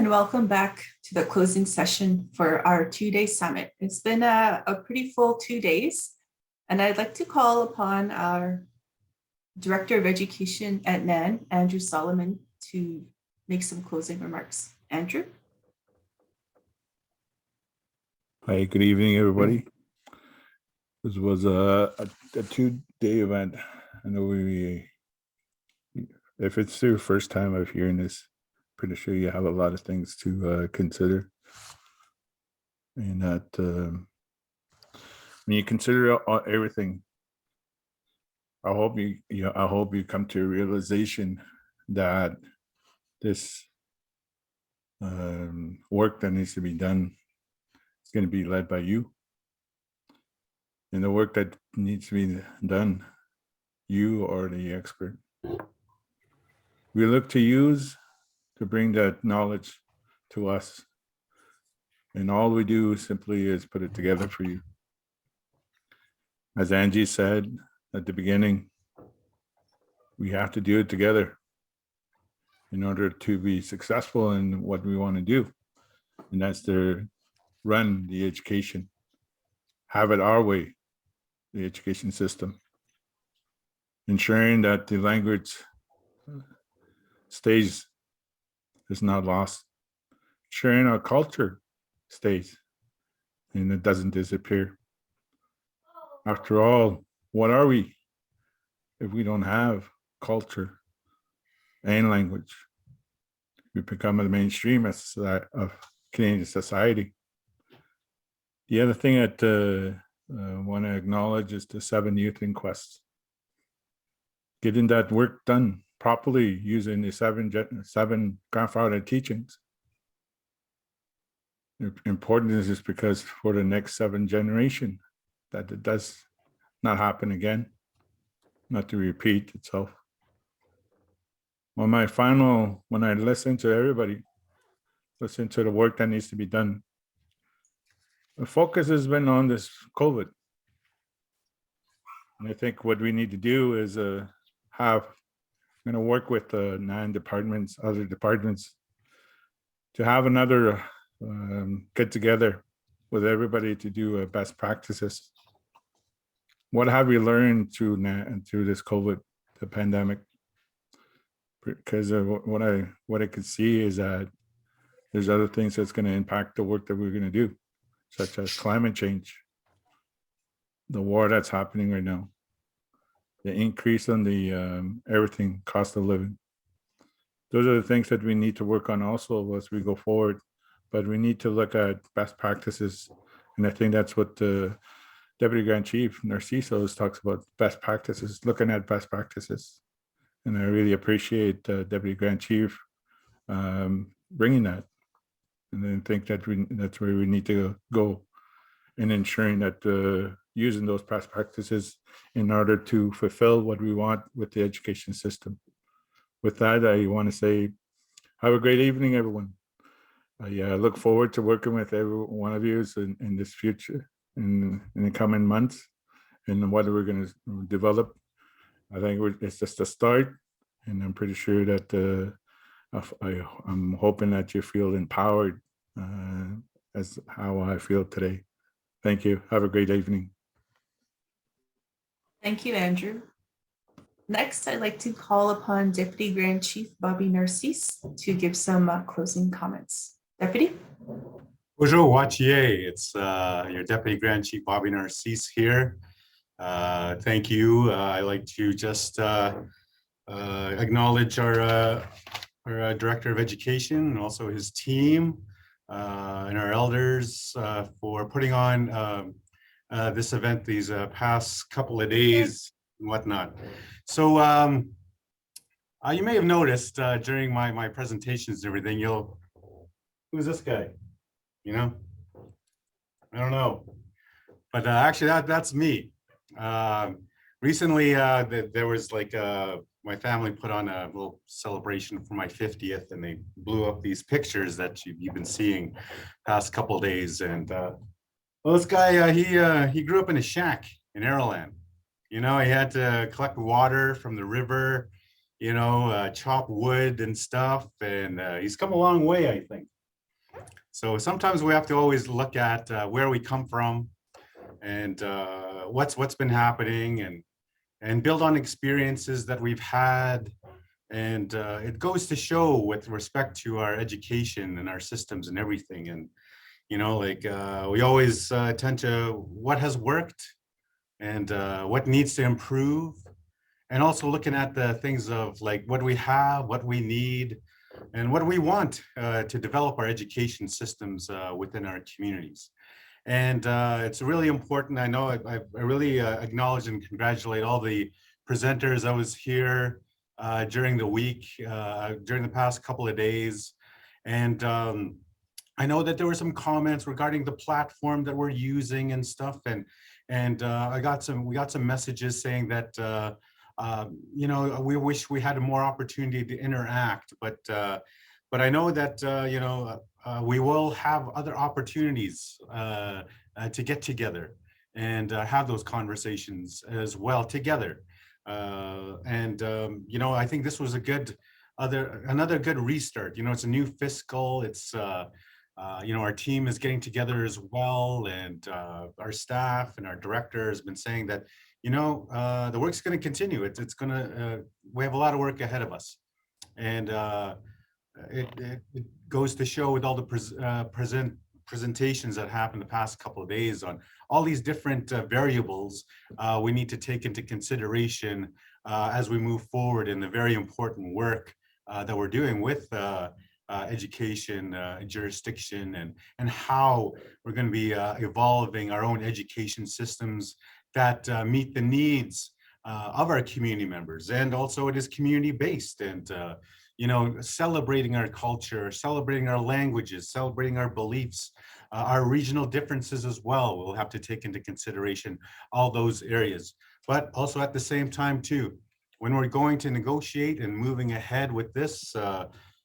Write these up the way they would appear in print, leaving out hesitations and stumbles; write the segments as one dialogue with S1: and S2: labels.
S1: and welcome back to the closing session for our two-day summit. It's been a pretty full 2 days, and I'd like to call upon our Director of Education at NAN, Andrew Solomon, to make some closing remarks. Andrew?
S2: Hi, good evening, everybody. This was a 2-day event. I know if it's your first time of hearing this, pretty sure you have a lot of things to consider. And that when you consider everything, I hope you come to a realization that this work that needs to be done is going to be led by you. And the work that needs to be done, you are the expert. We look to use to bring that knowledge to us. And all we do simply is put it together for you. As Angie said at the beginning, we have to do it together in order to be successful in what we want to do. And that's to run the education, have it our way, the education system, ensuring that the language stays, is not lost, ensuring our culture stays and it doesn't disappear. After all, what are we if we don't have culture and language? We become the mainstream of Canadian society. The other thing that I want to acknowledge is the 7 youth inquests. Getting that work done properly using the seven grandfather teachings. Important is just because for the next 7 generation, that it does not happen again, not to repeat itself. When I listen to everybody, listen to the work that needs to be done, the focus has been on this COVID. And I think what we need to do is work with the NAN departments, other departments, to have another get together with everybody to do best practices. What have we learned through this COVID, the pandemic? Because what I could see is that there's other things that's going to impact the work that we're going to do, such as climate change, the war that's happening right now, the increase on the everything, cost of living. Those are the things that we need to work on also as we go forward. But we need to look at best practices. And I think that's what the Deputy Grand Chief Narciso talks about, best practices, looking at best practices. And I really appreciate Deputy Grand Chief bringing that. And I think that that's where we need to go in ensuring that using those best practices in order to fulfill what we want with the education system. With that, I want to say, have a great evening, everyone. I look forward to working with every one of you in this future, in the coming months, and what we're going to develop. I think it's just a start, and I'm pretty sure that I'm hoping that you feel empowered as how I feel today. Thank you. Have a great evening.
S1: Thank you, Andrew. Next, I'd like to call upon Deputy Grand Chief Bobby Narcisse to give some closing comments. Deputy?
S3: Bonjour, Watier. It's your Deputy Grand Chief Bobby Narcisse here. Thank you. I'd like to just acknowledge our Director of Education and also his team and our elders for putting on this event these past couple of days and whatnot. So you may have noticed during my presentations and everything, who's this guy? You know, I don't know, but actually that's me. Recently, there was like my family put on a little celebration for my 50th, and they blew up these pictures that you've been seeing past couple of days. And well, this guy, he grew up in a shack in Aroland. You know, he had to collect water from the river. chop wood and stuff. And he's come a long way, I think. So sometimes we have to always look at where we come from and what's been happening and build on experiences that we've had. And it goes to show with respect to our education and our systems and everything. And, we always tend to what has worked and what needs to improve. And also looking at the things of like what we have, what we need, and what we want to develop our education systems within our communities. And it's really important. I know I really acknowledge and congratulate all the presenters. I was here during the week, during the past couple of days. And I know that there were some comments regarding the platform that we're using and stuff. And we got some messages saying that, we wish we had more opportunity to interact, but I know that, we will have other opportunities to get together and have those conversations as well together. I think this was another good restart. It's a new fiscal. It's our team is getting together as well, and our staff and our director has been saying that the work's going to continue. It's going to we have a lot of work ahead of us, and it goes to show with all the presentations that happened the past couple of days on all these different variables we need to take into consideration as we move forward in the very important work that we're doing with education, jurisdiction, and how we're going to be evolving our own education systems that meet the needs of our community members. And also it is community based, and celebrating our culture, celebrating our languages, celebrating our beliefs, our regional differences as well. We'll have to take into consideration all those areas. But also at the same time too, when we're going to negotiate and moving ahead with this,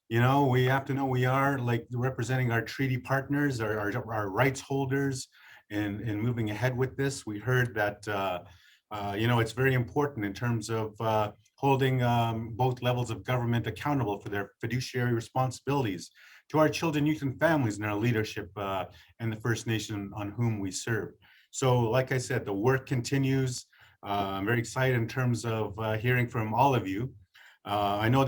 S3: we have to know we are like representing our treaty partners, our rights holders, and moving ahead with this. We heard that, it's very important in terms of holding both levels of government accountable for their fiduciary responsibilities to our children, youth, and families, and our leadership and the First Nation on whom we serve. So like I said, the work continues. I'm very excited in terms of hearing from all of you. I know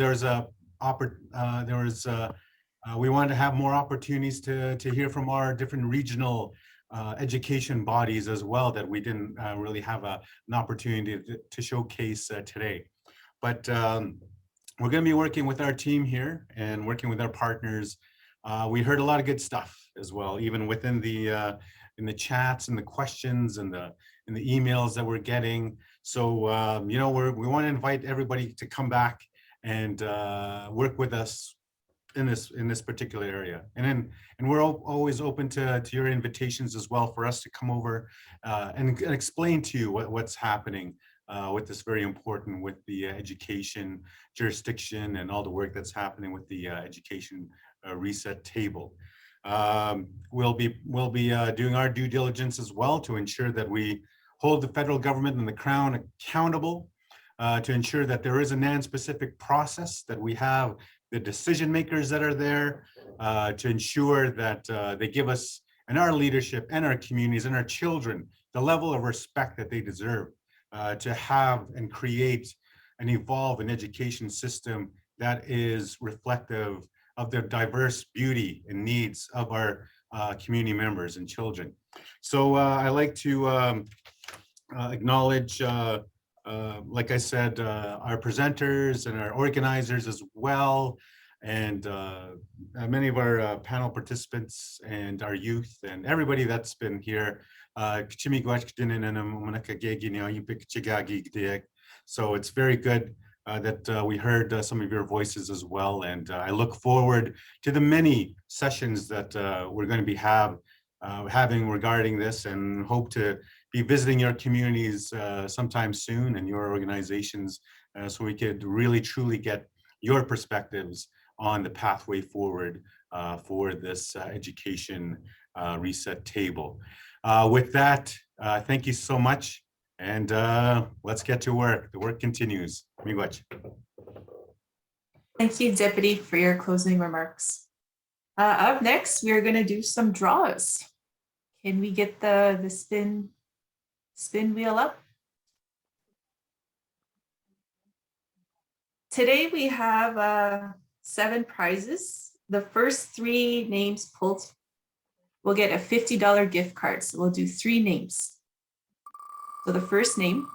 S3: we wanted to have more opportunities to hear from our different regional education bodies as well that we didn't really have an opportunity to showcase today. But we're going to be working with our team here and working with our partners. We heard a lot of good stuff as well, even within the in the chats and the questions and the emails that we're getting. So we want to invite everybody to come back and work with us in this particular area. And we're always open to your invitations as well for us to come over and explain to you what's happening with this very important with the education jurisdiction and all the work that's happening with the education reset table. We'll be doing our due diligence as well to ensure that we hold the federal government and the Crown accountable to ensure that there is a NAN specific process, that we have the decision makers that are there to ensure that they give us and our leadership and our communities and our children the level of respect that they deserve to have and create and evolve an education system that is reflective of the diverse beauty and needs of our community members and children. So I like to acknowledge, like I said, our presenters and our organizers as well, and many of our panel participants and our youth and everybody that's been here. So it's very good that we heard some of your voices as well, and I look forward to the many sessions that we're going to be having regarding this, and hope to be visiting your communities sometime soon and your organizations so we could really truly get your perspectives on the pathway forward for this education reset table. With that, thank you so much, and let's get to work. The work continues. Miigwech.
S1: Thank you, Deputy, for your closing remarks. Up next, we are going to do some draws. Can we get the spin wheel up? Today we have 7 prizes. The first 3 names pulled will get a $50 gift card. So we'll do 3 names. So the first name,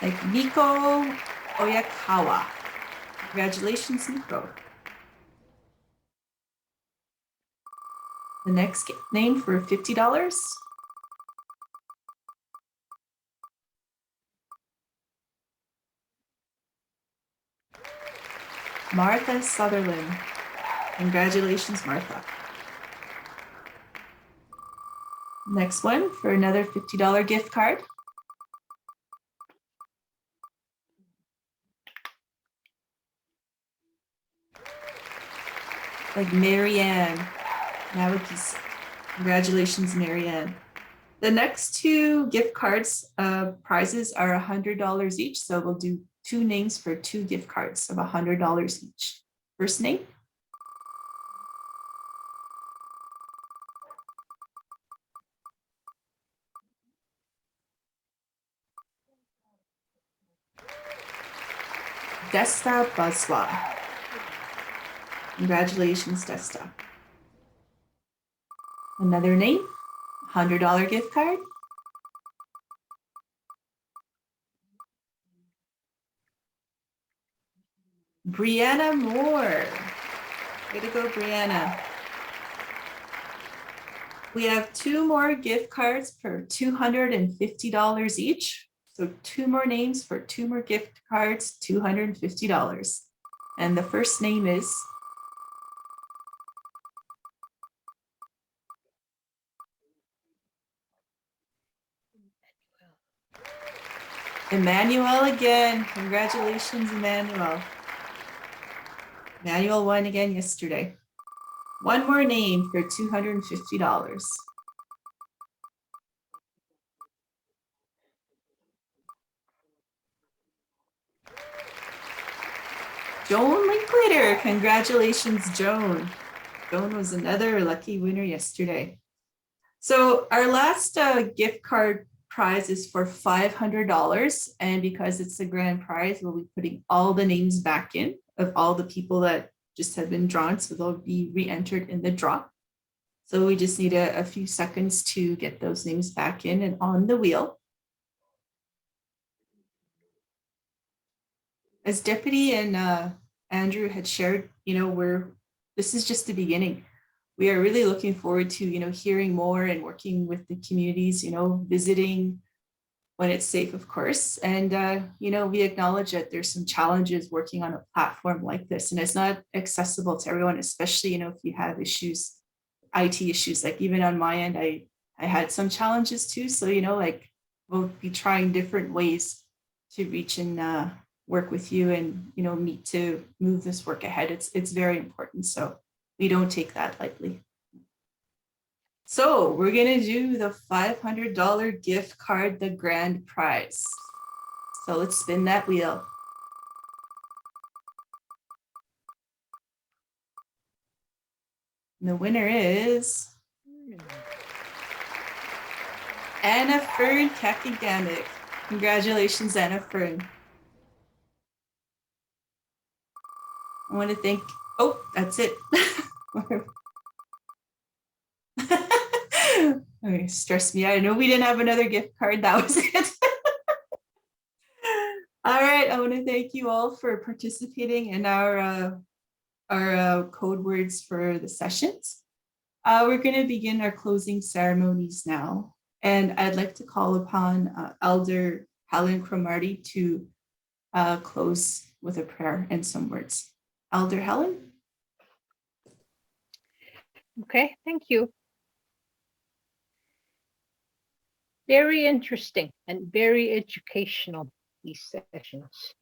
S1: like Nico Oyakawa. Congratulations, Nico. The next name for $50. Martha Sutherland. Congratulations, Martha. Next one for another $50 gift card. Like Marianne Nawakis. Congratulations, Marianne. The next 2 gift cards prizes are $100 each. So we'll do 2 names for 2 gift cards of $100 each. First name. Desta Baswa. Congratulations, Desta. Another name, $100 gift card. Brianna Moore. Way to go, Brianna. We have 2 more gift cards for $250 each. So 2 more names for 2 more gift cards, $250. And the first name is Emmanuel again. Congratulations, Emmanuel. Emmanuel won again yesterday. 1 more name for $250. Joan Linklater. Congratulations, Joan. Joan was another lucky winner yesterday. So our last gift card prize is for $500. And because it's the grand prize, we'll be putting all the names back in of all the people that just have been drawn. So they'll be re-entered in the draw. So we just need a few seconds to get those names back in and on the wheel. As Deputy and Andrew had shared, this is just the beginning. We are really looking forward to, hearing more and working with the communities, visiting when it's safe, of course. And, we acknowledge that there's some challenges working on a platform like this, and it's not accessible to everyone, especially, if you have issues, IT issues, like even on my end, I had some challenges too. So, we'll be trying different ways to reach and work with you and, meet to move this work ahead. It's very important. So we don't take that lightly. So we're going to do the $500 gift card, the grand prize. So let's spin that wheel. And the winner is Anna Fern Kakigamic. Congratulations, Anna Fern. I want to thank, that's it. Okay, stressed me out. I know we didn't have another gift card. That was it. All right. I want to thank you all for participating in our code words for the sessions. We're going to begin our closing ceremonies now. And I'd like to call upon Elder Helen Cromarty to close with a prayer and some words. Elder Helen?
S4: Okay, thank you. Very interesting and very educational, these sessions.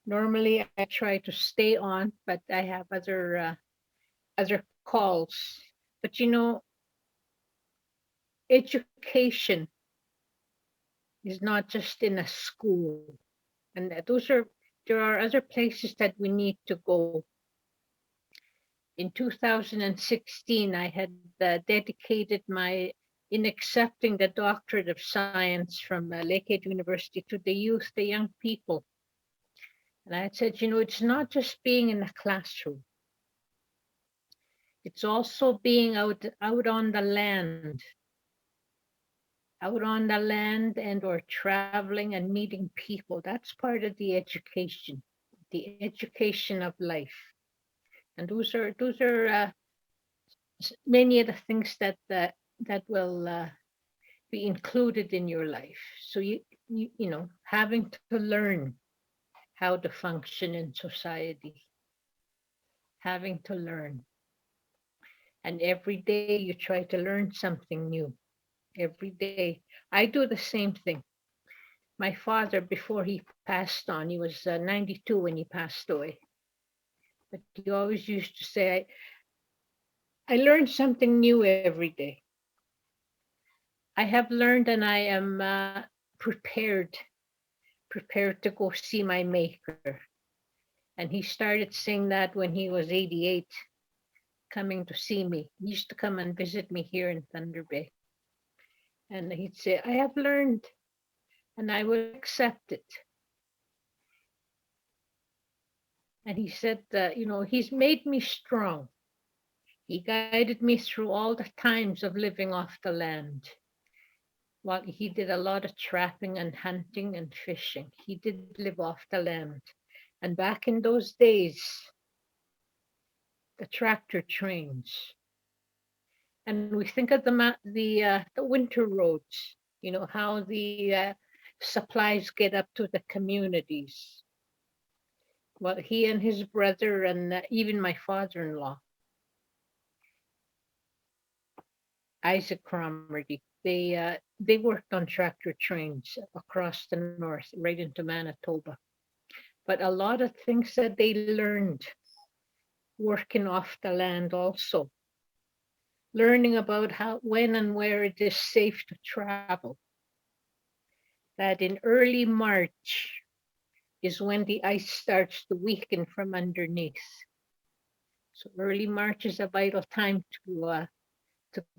S4: Normally I try to stay on, but I have other calls But you know, education is not just in a school, and there are other places that we need to go. In 2016, I had dedicated my in accepting the doctorate of science from Lakehead University to the youth, the young people. And I had said, you know, it's not just being in a classroom. It's also being out on the land, and or traveling and meeting people. That's part of the education of life. And those are many of the things that will be included in your life. So you know, having to learn how to function in society, having to learn, and every day you try to learn something new. Every day, I do the same thing. My father, before he passed on, he was 92 when he passed away. But he always used to say, I learn something new every day. I have learned and I am prepared to go see my maker. And he started saying that when he was 88, coming to see me. He used to come and visit me here in Thunder Bay. And he'd say, I have learned and I will accept it. And he said, you know, he's made me strong. He guided me through all the times of living off the land. While he did a lot of trapping and hunting and fishing, he did live off the land. And back in those days, the tractor trains. And we think of the winter roads, you know, how the supplies get up to the communities. Well, he and his brother and even my father-in-law, Isaac Cromarty, they worked on tractor trains across the north, right into Manitoba. But a lot of things that they learned working off the land also, learning about how, when and where it is safe to travel. That in early March is when the ice starts to weaken from underneath. So early March is a vital time to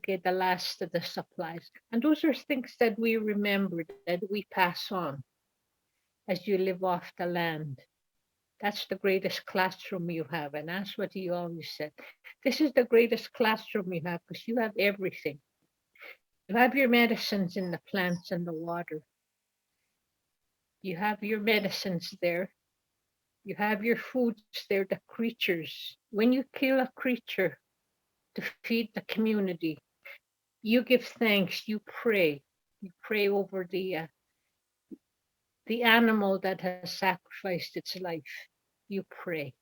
S4: get the last of the supplies. And those are things that we remember, that we pass on as you live off the land. That's the greatest classroom you have. And that's what he always said. This is the greatest classroom you have because you have everything. You have your medicines in the plants and the water. You have your medicines there. You have your foods there, the creatures. When you kill a creature to feed the community, you give thanks, you pray. You pray over the animal that has sacrificed its life. You pray.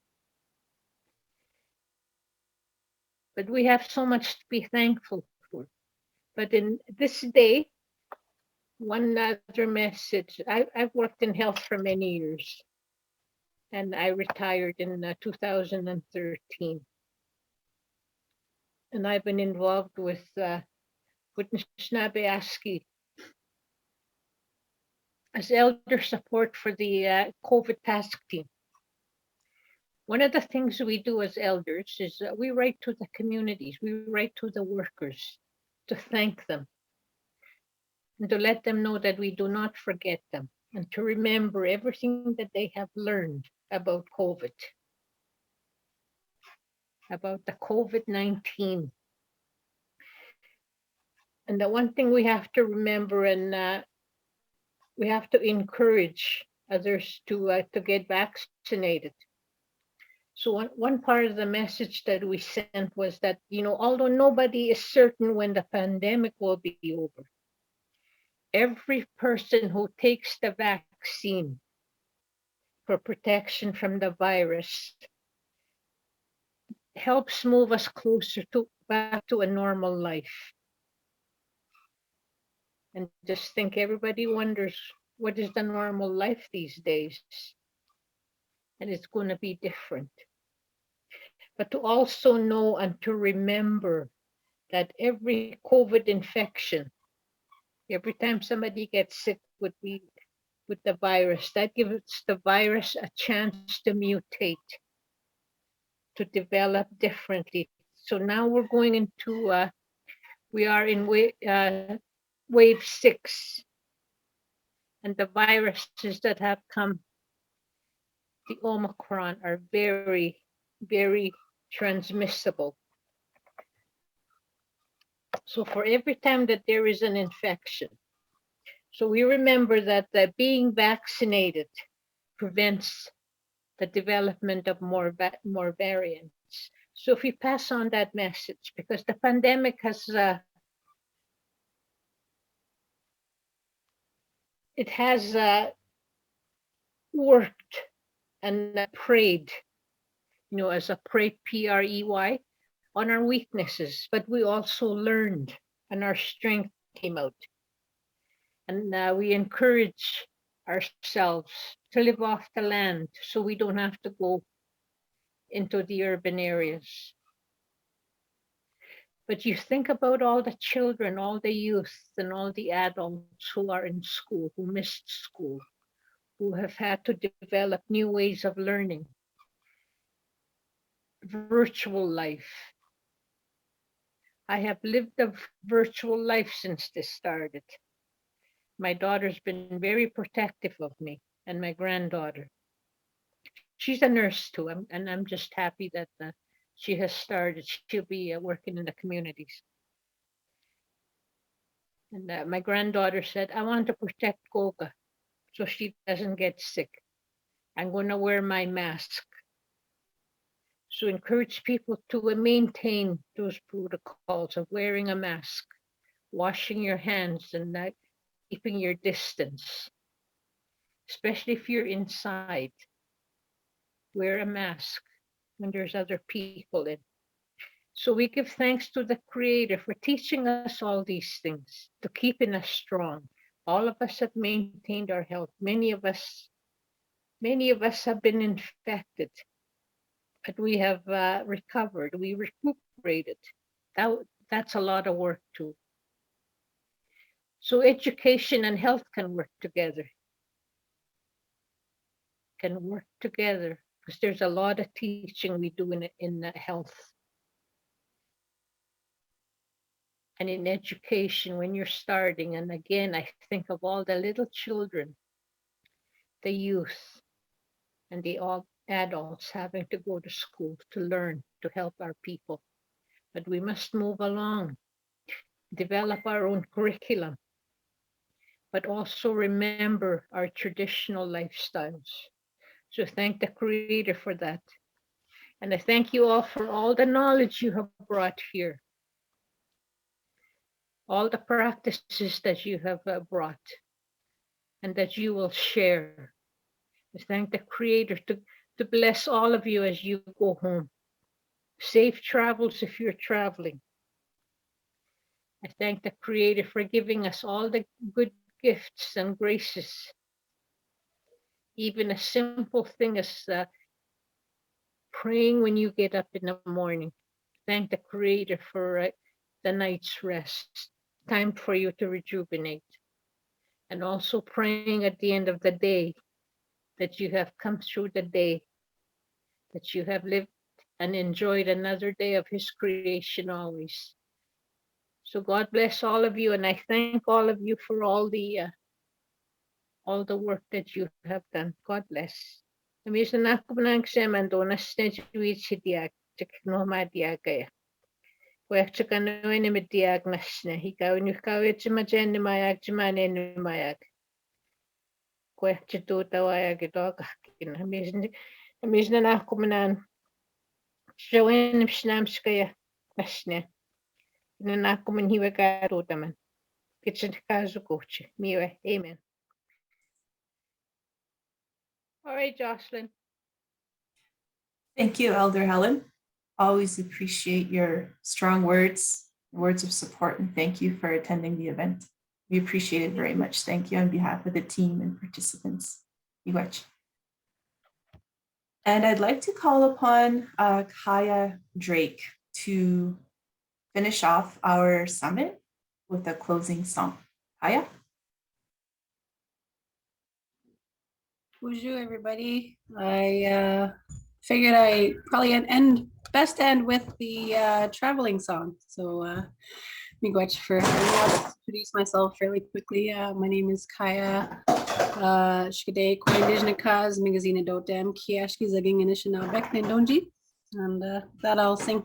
S4: But we have so much to be thankful for. But in this day, one other message. I've worked in health for many years, and I retired in 2013. And I've been involved with Nishnabé as elder support for the COVID task team. One of the things we do as elders is we write to the communities, we write to the workers to thank them and to let them know that we do not forget them and to remember everything that they have learned about COVID, about the COVID-19. And the one thing we have to remember, and we have to encourage others to get vaccinated. So one part of the message that we sent was that, you know, although nobody is certain when the pandemic will be over, every person who takes the vaccine for protection from the virus helps move us closer to back to a normal life. And just think, everybody wonders, what is the normal life these days? And it's going to be different. But to also know and to remember that every COVID infection, every time somebody gets sick with the virus, that gives the virus a chance to mutate, to develop differently. So now we're going into, we are in wave 6. And the viruses that have come, the Omicron, are very, very transmissible. So for every time that there is an infection, so we remember that being vaccinated prevents the development of more variants. So if we pass on that message, because the pandemic has worked and preyed, as a prey, PREY, on our weaknesses, but we also learned and our strength came out. And we encourage ourselves to live off the land so we don't have to go into the urban areas. But you think about all the children, all the youth, and all the adults who are in school, who missed school, who have had to develop new ways of learning, virtual life. I have lived a virtual life since this started. My daughter's been very protective of me, and my granddaughter. She's a nurse too, and I'm just happy that she has started. She'll be working in the communities. And my granddaughter said, I want to protect Goga so she doesn't get sick. I'm going to wear my mask. So encourage people to maintain those protocols of wearing a mask, washing your hands, and keeping your distance. Especially if you're inside, wear a mask when there's other people in. So we give thanks to the Creator for teaching us all these things, to keeping us strong. All of us have maintained our health. Many of us have been infected, but we have recovered. We recuperated. That's a lot of work too. So education and health can work together. Because there's a lot of teaching we do in health and in education when you're starting. And again, I think of all the little children, the youth, and the all adults having to go to school to learn, to help our people. But we must move along, develop our own curriculum, but also remember our traditional lifestyles. So thank the Creator for that. And I thank you all for all the knowledge you have brought here, all the practices that you have brought and that you will share. I thank the Creator to bless all of you as you go home. Safe travels if you're traveling. I thank the Creator for giving us all the good gifts and graces. Even a simple thing as praying when you get up in the morning. Thank the Creator for the night's rest, time for you to rejuvenate. And also praying at the end of the day that you have come through the day, that you have lived and enjoyed another day of His creation always. So God bless all of you, and I thank all of you for all the work that you have done. God bless. Amisa na ako nang semando na snejuit si diag, no ma diagaya. Kaya tsaka no ni diag na sne, ikaw ni kawit si majen ni mayag si manen ni mayag. Kaya tsito tawayag ito kakin. Amisa na ako manan. Siyawen ni snams kaya na sne. Na ako man hiwa ka taman. Kitchen kazu coach. Miwe. Amen. All right, Jocelyn.
S1: Thank you, Elder Helen. Always appreciate your strong words of support, and thank you for attending the event. We appreciate it very much. Thank you on behalf of the team and participants. Miigwech. And I'd like to call upon Kaya Drake to finish off our summit with a closing song. Kaya?
S5: Bonjour, everybody. I figured I probably best end with the traveling song. So miigwech for having me. I'll introduce myself fairly quickly. My name is Kaya. Shkade Kwandijnakas, Migazina Dotem, Kiashki Zaging Inishinabek Nindonji. And that I'll sing.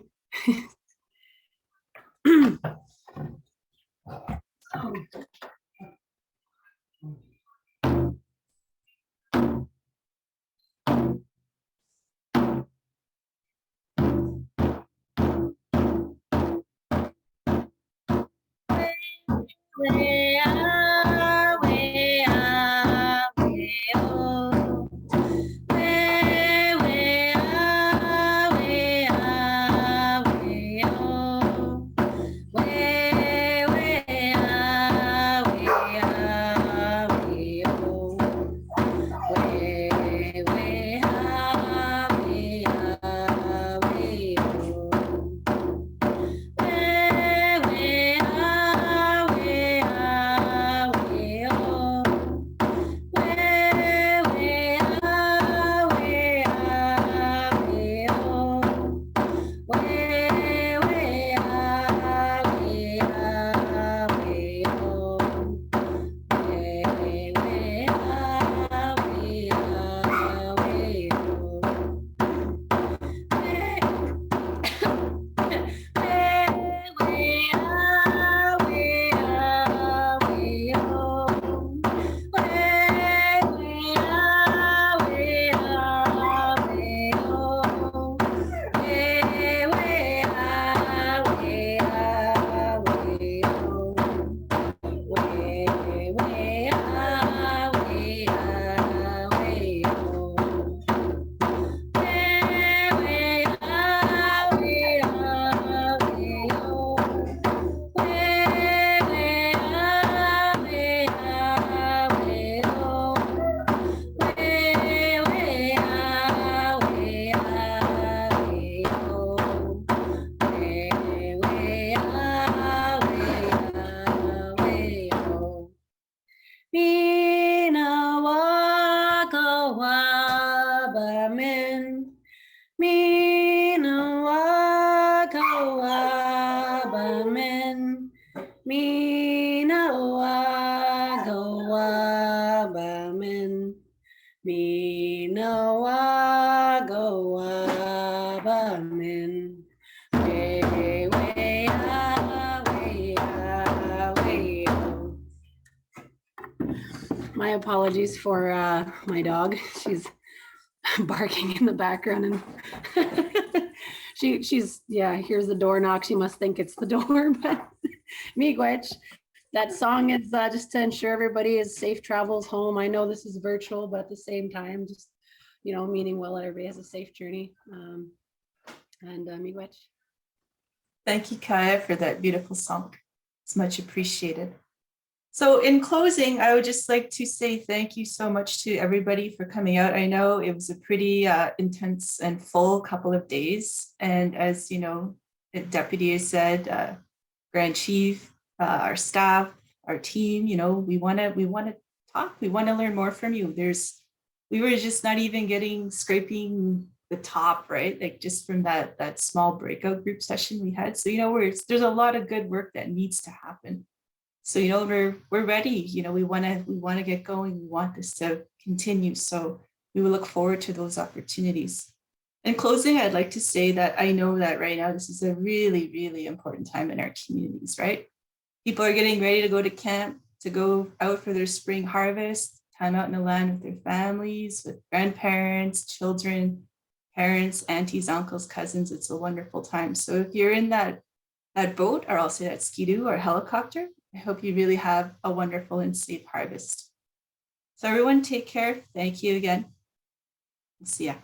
S5: My apologies for my dog. She's barking in the background and she's here's the door knock. She must think it's the door, but miigwech. That song is just to ensure everybody is safe travels home. I know this is virtual, but at the same time, just meaning well that everybody has a safe journey. And miigwech.
S1: Thank you, Kaya, for that beautiful song. It's much appreciated. So in closing, I would just like to say thank you so much to everybody for coming out. I know it was a pretty intense and full couple of days. And as you know, the deputy has said, Grand Chief, our staff, our team, we want to talk. We want to learn more from you. We were just not even scraping the top, right? Like just from that small breakout group session we had. So, there's a lot of good work that needs to happen. So, we're ready. We want to get going. We want this to continue. So we will look forward to those opportunities. In closing, I'd like to say that I know that right now, this is a really, really important time in our communities, right? People are getting ready to go to camp, to go out for their spring harvest, time out in the land with their families, with grandparents, children, parents, aunties, uncles, cousins. It's a wonderful time. So if you're in that boat, or I'll say that skidoo or helicopter, I hope you really have a wonderful and safe harvest. So everyone take care. Thank you again. See ya.